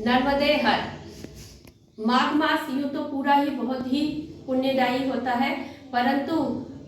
नर्मदे हर। माघ मास यूं तो पूरा ही बहुत ही पुण्यदायी होता है, परंतु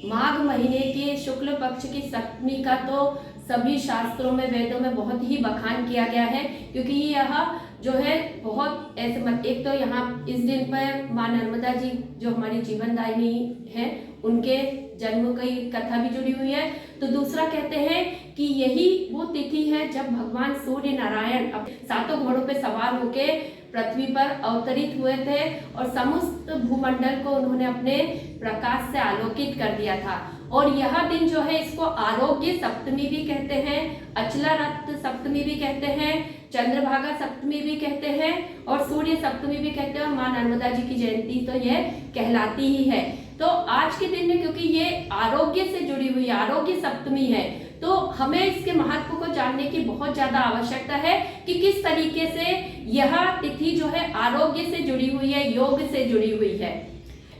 माघ महीने के शुक्ल पक्ष की सप्तमी का तो सभी शास्त्रों में, वेदों में बहुत ही बखान किया गया है, क्योंकि यह जो है बहुत ऐसे एक तो यहाँ इस दिन पर माँ नर्मदा जी जो हमारी जीवनदायिनी है उनके जन्म की कथा भी जुड़ी हुई है। तो दूसरा कहते हैं कि यही वो तिथि है जब भगवान सूर्य नारायण सातों घोड़ों पे सवार होके पृथ्वी पर अवतरित हुए थे और समस्त भूमंडल को उन्होंने अपने प्रकाश से आलोकित कर दिया था। और यह दिन जो है इसको आरोग्य सप्तमी भी कहते हैं, अचला रथ सप्तमी भी कहते हैं, चंद्रभागा सप्तमी भी कहते हैं और सूर्य सप्तमी भी कहते हैं, और माँ नर्मदा जी की जयंती तो यह कहलाती ही है। तो आज के दिन में क्योंकि ये आरोग्य से जुड़ी हुई आरोग्य सप्तमी है, तो हमें इसके महत्व को जानने की बहुत ज्यादा आवश्यकता है कि किस तरीके से यह तिथि जो है आरोग्य से जुड़ी हुई है, योग से जुड़ी हुई है।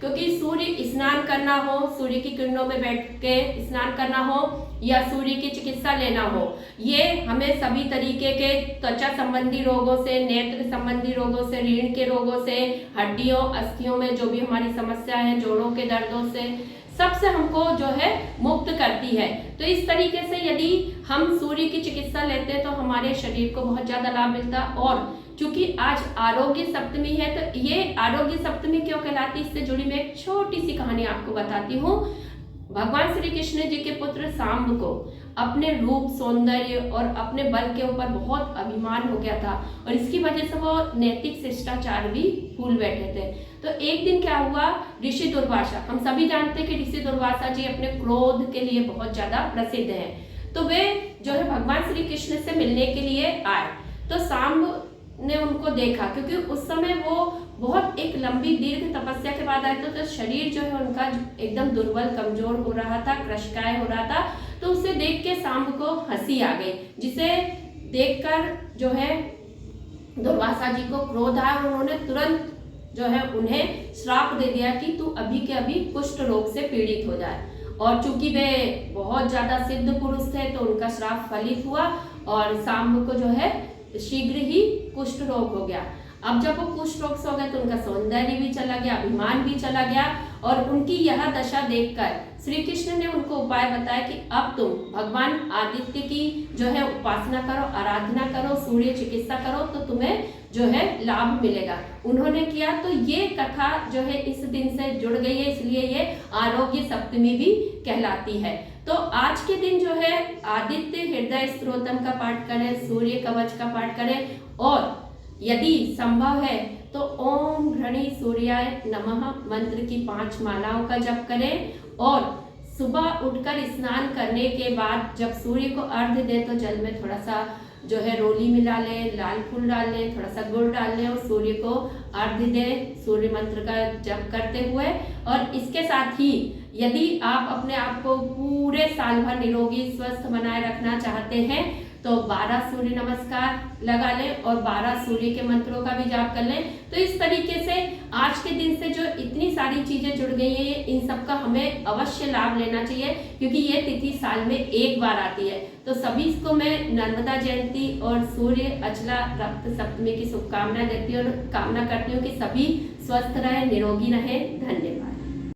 क्योंकि सूर्य स्नान करना हो, सूर्य की किरणों में बैठ के स्नान करना हो या सूर्य की चिकित्सा लेना हो, ये हमें सभी तरीके के त्वचा संबंधी रोगों से, नेत्र संबंधी रोगों से, रीढ़ के रोगों से, हड्डियों अस्थियों में जो भी हमारी समस्या है, जोड़ों के दर्दों से, सबसे हमको जो है मुक्त करती है। तो इस तरीके से यदि हम सूर्य की चिकित्सा लेते हैं तो हमारे शरीर को बहुत ज्यादा लाभ मिलता है। और चूंकि आज आरोग्य सप्तमी है तो ये आरोग्य सप्तमी क्यों कहलाती है, इससे जुड़ी मैं एक छोटी सी कहानी आपको बताती हूँ। भगवान श्री कृष्ण जी के पुत्र सांब को अपने रूप, सौंदर्य और अपने बल के ऊपर बहुत अभिमान हो गया था और इसकी वजह से वो नैतिक शिष्टाचार भी भूल बैठे थे। तो एक दिन क्या हुआ, ऋषि दुर्वासा, हम सभी जानते हैं कि ऋषि दुर्वासा जी अपने क्रोध के लिए बहुत ज्यादा प्रसिद्ध हैं। तो वे जो है भगवान श्री कृष्ण से मिलने के लिए आए। तो सांब ने उनको देखा, क्योंकि उस समय वो बहुत एक लंबी दीर्घ तपस्या के बाद आए, तो शरीर जो है उनका एकदम दुर्बल, कमजोर हो रहा था, कृशकाय हो रहा था। तो उसे देख के सांब को हंसी आ गई, जिसे देखकर जो है दुर्वासा जी को क्रोध आया। उन्होंने तुरंत जो है उन्हें श्राप दे दिया कि तू अभी के अभी कुष्ठ रोग से पीड़ित हो जाए। और चूंकि वे बहुत ज्यादा सिद्ध पुरुष थे तो उनका श्राप फलित हुआ और सांब को जो है शीघ्र ही कुष्ठ रोग हो गया। अब जब वो कुष्ठ रोग से हो गए तो उनका सौंदर्य भी चला गया, अभिमान भी चला गया। और उनकी यह दशा देखकर श्री कृष्ण ने उनको उपाय बताया कि अब तुम भगवान आदित्य की जो है उपासना करो, आराधना करो, सूर्य चिकित्सा करो, तो तुम्हें जो है लाभ मिलेगा। उन्होंने किया तो ये कथा जो है इस दिन से जुड़ गई है, इसलिए ये आरोग्य सप्तमी भी कहलाती है। तो आज के दिन जो है आदित्य हृदय स्तोत्रम का पाठ करें, सूर्य कवच का पाठ करें और यदि संभव है तो ओम घृणी सूर्याय नमः मंत्र की 5 मालाओं का जप करें। और सुबह उठकर स्नान करने के बाद जब सूर्य को अर्घ्य दें तो जल में थोड़ा सा जो है रोली मिला लें, लाल फूल डाल लें, थोड़ा सा गुड़ डाल लें और सूर्य को अर्घ्य दें सूर्य मंत्र का जप करते हुए। और इसके साथ ही यदि आप अपने आप को पूरे साल भर निरोगी स्वस्थ बनाए रखना चाहते हैं तो 12 सूर्य नमस्कार लगा लें और 12 सूर्य के मंत्रों का भी जाप कर लें। तो इस तरीके से आज के दिन से जो इतनी सारी चीजें जुड़ गई हैं, इन सब का हमें अवश्य लाभ लेना चाहिए, क्योंकि ये तिथि साल में एक बार आती है। तो सभी को मैं नर्मदा जयंती और सूर्य अचला रक्त सप्तमी की शुभकामनाएं देती हूँ और कामना करती हूँ कि सभी स्वस्थ रहे, निरोगी रहे। धन्यवाद।